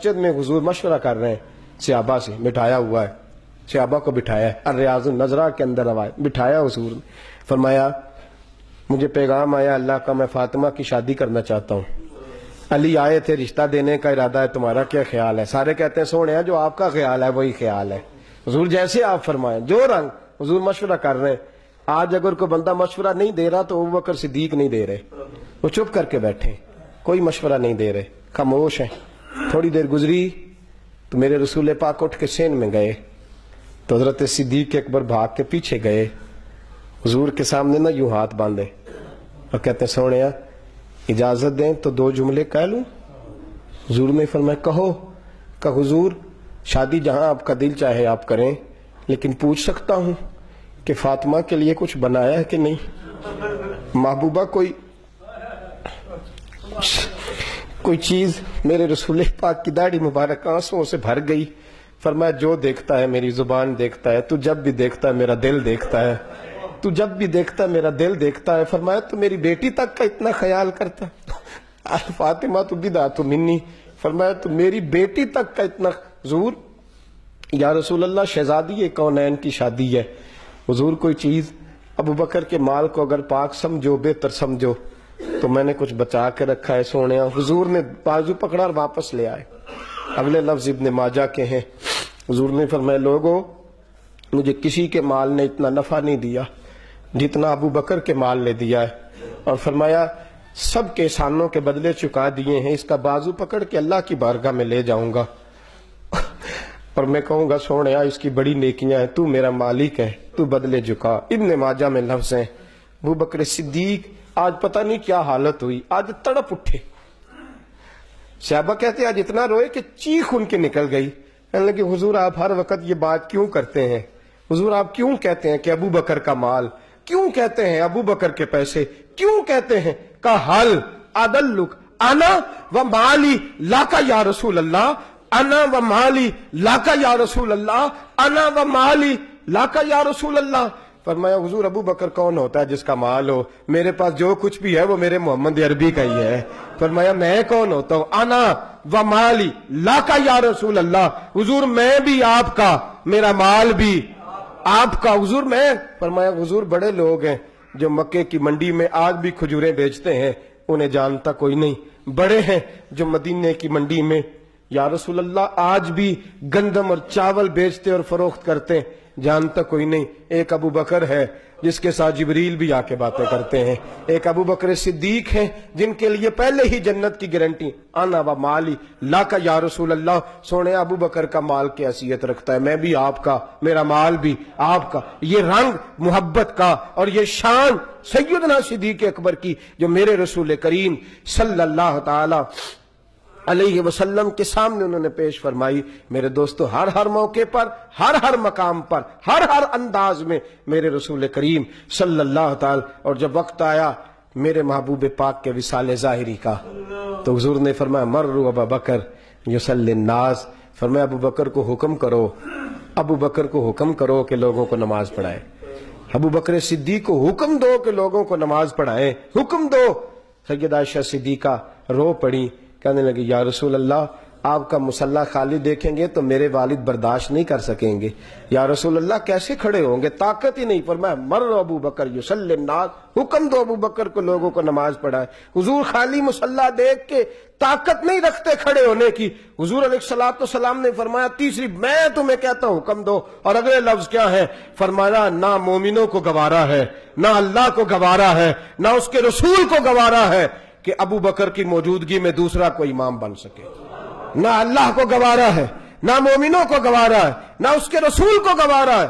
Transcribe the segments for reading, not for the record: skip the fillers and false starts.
مسجد میں حضور مشورہ کر رہے ہیں صحابہ سے، بٹھایا ہوا ہے، صحابہ کو بٹھایا ہے، الریاض النظرہ کے اندر روایت بٹھایا حضور نے، فرمایا مجھے پیغام آیا اللہ کا، میں فاطمہ کی شادی کرنا چاہتا ہوں، علی آئے تھے رشتہ دینے کا ارادہ ہے، تمہارا کیا خیال ہے؟ سارے کہتے ہیں سونے جو آپ کا خیال ہے وہی خیال ہے، حضور جیسے آپ فرمائیں، جو رنگ حضور مشورہ کر رہے ہیں۔ آج اگر کوئی بندہ مشورہ نہیں دے رہا تو ابوبکر صدیق نہیں دے رہے، وہ چپ کر کے بیٹھے، کوئی مشورہ نہیں دے رہے، خاموش ہیں۔ تھوڑی دیر گزری تو میرے رسول پاک اٹھ کے سین میں گئے تو حضرت صدیق اکبر بھاگ کے پیچھے گئے، حضور کے سامنے نہ یوں ہاتھ باندھے اور کہتے ہیں سونے اجازت دیں تو 2 جملے کہہ لوں؟ حضور نے فرمایا کہو۔ کہ حضور شادی جہاں آپ کا دل چاہے آپ کریں، لیکن پوچھ سکتا ہوں کہ فاطمہ کے لیے کچھ بنایا ہے کہ نہیں؟ محبوبہ کوئی چیز؟ میرے رسول پاک کی داڑھی مبارک آنسوؤں سے بھر گئی، فرمایا جو دیکھتا ہے میری زبان دیکھتا ہے، تو جب بھی دیکھتا ہے میرا دل دیکھتا ہے، تو جب بھی دیکھتا ہے میرا دل دیکھتا ہے۔ فرمایا تو میری بیٹی تک کا اتنا خیال کرتا ہے؟ فاطمہ تو بدعت منی، فرمایا تو میری بیٹی تک کا اتنا۔ حضور یا رسول اللہ شہزادی کونین کی شادی ہے، حضور کوئی چیز ابو بکر کے مال کو اگر پاک سمجھو بہتر سمجھو تو میں نے کچھ بچا کے رکھا ہے سونے۔ حضور نے بازو پکڑا اور واپس لے آئے۔ اگلے لفظ ابن ماجہ کے ہیں، حضور نے فرمایا لوگوں مجھے کسی کے مال نے اتنا نفع نہیں دیا جتنا ابو بکر کے مال نے دیا ہے، اور فرمایا سب کے احسانوں کے بدلے چکا دیے ہیں، اس کا بازو پکڑ کے اللہ کی بارگاہ میں لے جاؤں گا اور میں کہوں گا سونے اس کی بڑی نیکیاں ہیں، تو میرا مالک ہے، تو بدلے جھکا۔ ابن ماجہ میں لفظ ہیں ابو بکر صدیق آج پتہ نہیں کیا حالت ہوئی، آج تڑپ اٹھے۔ صحابہ کہتے ہیں آج اتنا روئے کہ چیخ ان کے نکل گئی۔ کہنے لگے حضور آپ ہر وقت یہ بات کیوں کرتے ہیں؟ حضور آپ کیوں کہتے ہیں کہ ابو بکر کا مال، کیوں کہتے ہیں ابو بکر کے پیسے، کیوں کہتے ہیں کہ حل ادلک انا و مالی لاکا یا رسول اللہ، انا و مالی لاکا یا رسول اللہ، انا و مالی لاکا یا رسول اللہ۔ فرمایا حضور ابو بکر کون ہوتا ہے جس کا مال ہو؟ میرے پاس جو کچھ بھی ہے وہ میرے محمد عربی کا ہی ہے۔ فرمایا میں کون ہوتا ہوں؟ انا و مالی لاکا یا رسول اللہ، حضور میں بھی آپ کا، میرا مال بھی آپ کا۔ حضور میں فرمایا حضور بڑے لوگ ہیں جو مکے کی منڈی میں آج بھی کھجوریں بیچتے ہیں، انہیں جانتا کوئی نہیں، بڑے ہیں جو مدینے کی منڈی میں یا رسول اللہ آج بھی گندم اور چاول بیچتے اور فروخت کرتے ہیں، جانتا کوئی نہیں۔ ایک ابو بکر ہے جس کے ساتھ جبریل بھی آ کے باتیں کرتے ہیں، ایک ابو بکر صدیق ہیں جن کے لیے پہلے ہی جنت کی گارنٹی، انا و مالی لاکا یا رسول اللہ۔ سونے ابو بکر کا مال کی حیثیت رکھتا ہے، میں بھی آپ کا، میرا مال بھی آپ کا۔ یہ رنگ محبت کا اور یہ شان سیدنا صدیق اکبر کی جو میرے رسول کریم صلی اللہ تعالی علیہ وسلم کے سامنے انہوں نے پیش فرمائی۔ میرے دوستو ہر موقع پر، ہر مقام پر، ہر انداز میں میرے رسول کریم صلی اللہ تعالی۔ اور جب وقت آیا میرے محبوب پاک کے وصال ظاہری کا تو حضور نے فرمایا مروا ابا بکر یصلی الناس، فرمایا ابو بکر کو حکم کرو، ابو بکر کو حکم کرو کہ لوگوں کو نماز پڑھائے، ابو بکر صدیق کو حکم دو کہ لوگوں کو نماز پڑھائیں، حکم دو۔ سیدہ عائشہ صدیقہ رو پڑی، کہنے لگی یا رسول اللہ آپ کا مصلی خالی دیکھیں گے تو میرے والد برداشت نہیں کر سکیں گے، یا رسول اللہ کیسے کھڑے ہوں گے، طاقت ہی نہیں۔ فرمایا مر ابو بکر یصلی الناس، حکم دو ابو بکر کو لوگوں کو نماز پڑھائے۔ حضور خالی مصلی دیکھ کے طاقت نہیں رکھتے کھڑے ہونے کی۔ حضور علیہ الصلوۃ والسلام نے فرمایا تیسری میں تمہیں کہتا ہوں حکم دو، اور اگلے لفظ کیا ہے؟ فرمایا نہ مومنوں کو گوارا ہے، نہ اللہ کو گوارا ہے، نہ اس کے رسول کو گوارا ہے کہ ابو بکر کی موجودگی میں دوسرا کوئی امام بن سکے، نہ اللہ کو گوارا ہے، نہ مومنوں کو گوارا ہے، نہ اس کے رسول کو گوارا ہے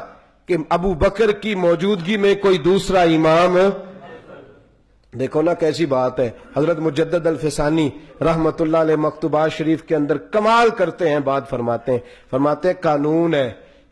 کہ ابو بکر کی موجودگی میں کوئی دوسرا امام۔ دیکھو نا کیسی بات ہے۔ حضرت مجدد الفسانی رحمت اللہ علیہ مکتوبات شریف کے اندر کمال کرتے ہیں، بات فرماتے ہیں قانون ہے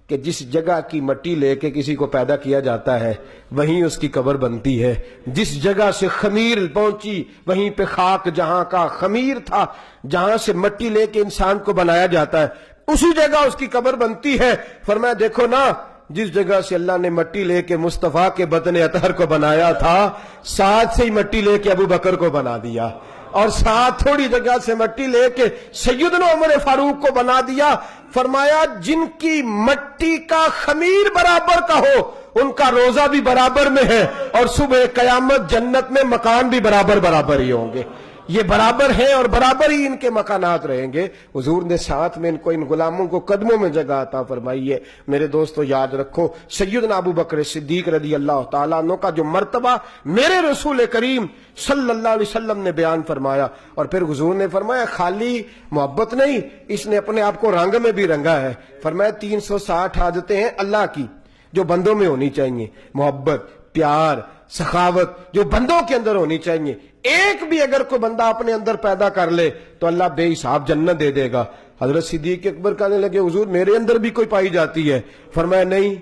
کہ جس جگہ کی مٹی لے کے کسی کو پیدا کیا جاتا ہے وہیں اس کی قبر بنتی ہے، جس جگہ سے خمیر پہنچی وہیں پہ خاک جہاں کا خمیر تھا، جہاں سے مٹی لے کے انسان کو بنایا جاتا ہے اسی جگہ اس کی قبر بنتی ہے۔ فرمایا دیکھو نا جس جگہ سے اللہ نے مٹی لے کے مصطفیٰ کے بطن اطہر کو بنایا تھا، ساتھ سے ہی مٹی لے کے ابو بکر کو بنا دیا۔ اور ساتھ تھوڑی جگہ سے مٹی لے کے سیدنا عمر فاروق کو بنا دیا. فرمایا جن کی مٹی کا خمیر برابر کا ہو ان کا روزہ بھی برابر میں ہے اور صبح قیامت جنت میں مکان بھی برابر ہی ہوں گے. یہ برابر ہیں اور برابر ہی ان کے مکانات رہیں گے. حضور نے ساتھ میں ان غلاموں کو قدموں میں جگہ عطا فرمائی ہے. میرے دوستو یاد رکھو سیدنا ابو بکر صدیق رضی اللہ تعالیٰ عنہ کا جو مرتبہ میرے رسول کریم صلی اللہ علیہ وسلم نے بیان فرمایا. اور پھر حضور نے فرمایا خالی محبت نہیں، اس نے اپنے آپ کو رنگ میں بھی رنگا ہے. فرمایا 360 عادتیں ہیں اللہ کی جو بندوں میں ہونی چاہیے. محبت، پیار، سخاوت جو بندوں کے اندر ہونی چاہیے. ایک بھی اگر کوئی بندہ اپنے اندر پیدا کر لے تو اللہ بے حساب جنت دے دے گا. حضرت صدیق اکبر کہنے لگے حضور میرے اندر بھی کوئی پائی جاتی ہے. فرمایا نہیں.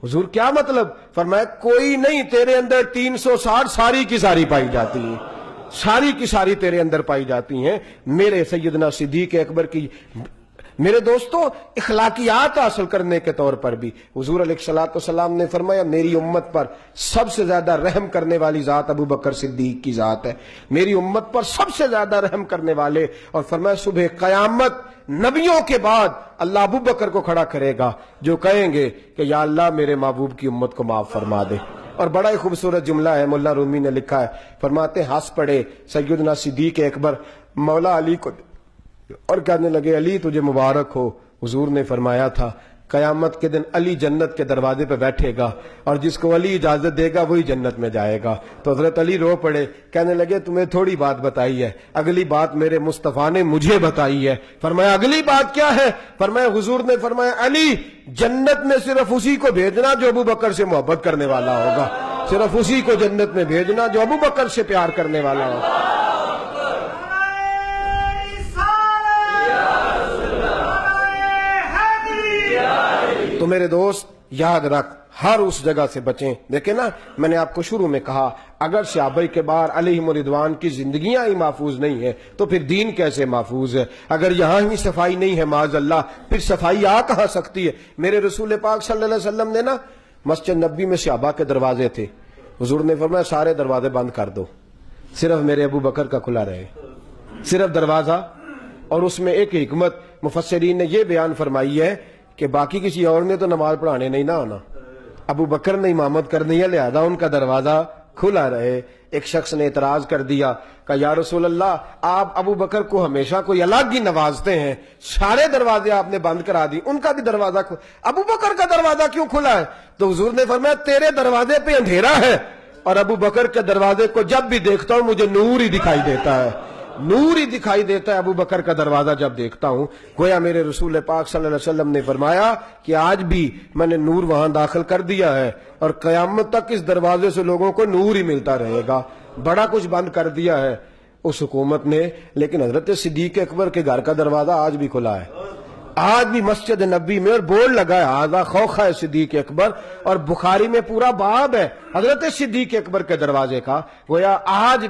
حضور کیا مطلب؟ فرمایا کوئی نہیں، تیرے اندر 360 ساری کی ساری پائی جاتی ہیں، ساری کی ساری تیرے اندر پائی جاتی ہیں. میرے سیدنا صدیق اکبر کی میرے دوستو اخلاقیات حاصل کرنے کے طور پر بھی حضور علیہ الصلوۃ والسلام نے فرمایا میری امت پر سب سے زیادہ رحم کرنے والی ذات ابو بکر صدیق کی ذات ہے. میری امت پر سب سے زیادہ رحم کرنے والے. اور فرمایا صبح قیامت نبیوں کے بعد اللہ ابو بکر کو کھڑا کرے گا جو کہیں گے کہ یا اللہ میرے محبوب کی امت کو معاف فرما دے. اور بڑا ہی خوبصورت جملہ ہے، مولا رومی نے لکھا ہے، فرماتے ہنس پڑے سیدنا صدیق اکبر مولا علی کو اور کہنے لگے علی تجھے مبارک ہو. حضور نے فرمایا تھا قیامت کے دن علی جنت کے دروازے پہ بیٹھے گا اور جس کو علی اجازت دے گا وہی جنت میں جائے گا. تو حضرت علی رو پڑے، کہنے لگے تمہیں تھوڑی بات بتائی ہے، اگلی بات میرے مصطفیٰ نے مجھے بتائی ہے. فرمایا اگلی بات کیا ہے؟ فرمایا حضور نے فرمایا علی جنت میں صرف اسی کو بھیجنا جو ابو بکر سے محبت کرنے والا ہوگا، صرف اسی کو جنت میں بھیجنا جو ابو بکر سے پیار کرنے والا ہوگا. تو میرے دوست یاد رکھ ہر اس جگہ سے بچیں. دیکھیں نا میں نے آپ کو شروع میں کہا اگر صحابہ کبار علیہم رضوان کی زندگیاں ہی محفوظ نہیں ہیں تو پھر دین کیسے محفوظ ہے؟ اگر یہاں ہی صفائی نہیں ہے معاذ اللہ پھر صفائی آ کہاں سکتی ہے؟ میرے رسول پاک صلی اللہ علیہ وسلم نے نا مسجد نبی میں صحابہ کے دروازے تھے، حضور نے فرمایا سارے دروازے بند کر دو، صرف میرے ابو بکر کا کھلا رہے، صرف دروازہ. اور اس میں ایک حکمت مفسرین نے یہ بیان فرمائی ہے کہ باقی کسی اور نے تو نماز پڑھانے نہیں نہ ہونا، ابو بکر نے امامت کرنی ہے لہذا ان کا دروازہ کھلا رہے. ایک شخص نے اعتراض کر دیا کہ یا رسول اللہ آپ ابو بکر کو ہمیشہ کوئی الگ ہی نوازتے ہیں، سارے دروازے آپ نے بند کرا دی، ان کا بھی دروازہ ابو بکر کا دروازہ کیوں کھلا ہے؟ تو حضور نے فرمایا تیرے دروازے پہ اندھیرا ہے اور ابو بکر کے دروازے کو جب بھی دیکھتا ہوں مجھے نور ہی دکھائی دیتا ہے، نور ہی دکھائی دیتا ہے ابو بکر کا دروازہ جب دیکھتا ہوں. گویا میرے رسول پاک صلی اللہ علیہ وسلم نے فرمایا کہ آج بھی میں نے نور وہاں داخل کر دیا ہے اور قیامت تک اس دروازے سے لوگوں کو نور ہی ملتا رہے گا. بڑا کچھ بند کر دیا ہے اس حکومت نے، لیکن حضرت صدیق اکبر کے گھر کا دروازہ آج بھی کھلا ہے. آج بھی مسجد نبی میں اور بورڈ لگا ہے آزا خوخہ صدیق اکبر، اور بخاری میں پورا باب ہے حضرت صدیق اکبر کے دروازے کا. گویا آج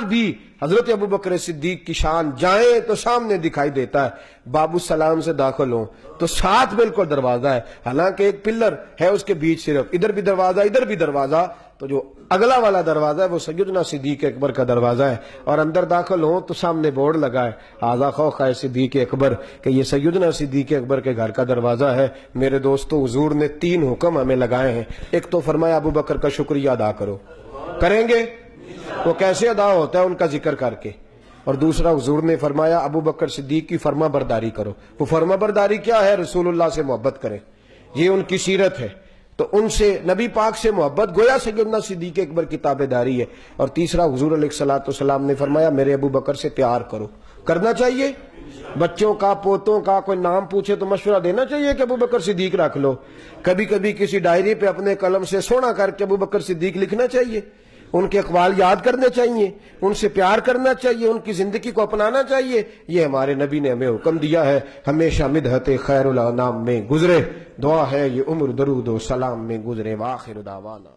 بھی حضرت ابو بکر صدیق کی شان جائیں تو سامنے دکھائی دیتا ہے، باب السلام سے داخل ہوں تو ساتھ بالکل دروازہ ہے، حالانکہ ایک پلر ہے اس کے بیچ، صرف ادھر بھی دروازہ ادھر بھی دروازہ. تو جو اگلا والا دروازہ ہے وہ سیدنا صدیق اکبر کا دروازہ ہے، اور اندر داخل ہوں تو سامنے بورڈ لگا ہے آزا خوخہ صدیق اکبر کہ یہ سیدنا صدیق اکبر کے گھر کا دروازہ ہے. میرے دوستو حضور نے 3 حکم ہمیں لگائے ہیں. ایک تو فرمایا ابو بکر کا شکریہ ادا کرو، کریں گے؟ وہ کیسے ادا ہوتا ہے؟ ان کا ذکر کر کے. اور دوسرا حضور نے فرمایا ابو بکر صدیق کی فرما برداری کرو. وہ فرما برداری کیا ہے؟ رسول اللہ سے محبت کریں، یہ ان کی سیرت ہے. تو ان سے نبی پاک سے محبت گویا سیدنا صدیق اکبر کی تابعداری ہے. اور تیسرا حضور علیہ الصلوۃ والسلام نے فرمایا میرے ابو بکر سے پیار کرو. کرنا چاہیے. بچوں کا پوتوں کا کوئی نام پوچھے تو مشورہ دینا چاہیے کہ ابو بکر صدیق رکھ لو. کبھی کبھی کسی ڈائری پہ اپنے قلم سے سونا کر کے ابو بکر صدیق لکھنا چاہیے، ان کے اقوال یاد کرنے چاہیے، ان سے پیار کرنا چاہیے، ان کی زندگی کو اپنانا چاہیے. یہ ہمارے نبی نے ہمیں حکم دیا ہے. ہمیشہ مدحت خیر الانام میں گزرے، دعا ہے یہ عمر درود و سلام میں گزرے. وآخر دعوانا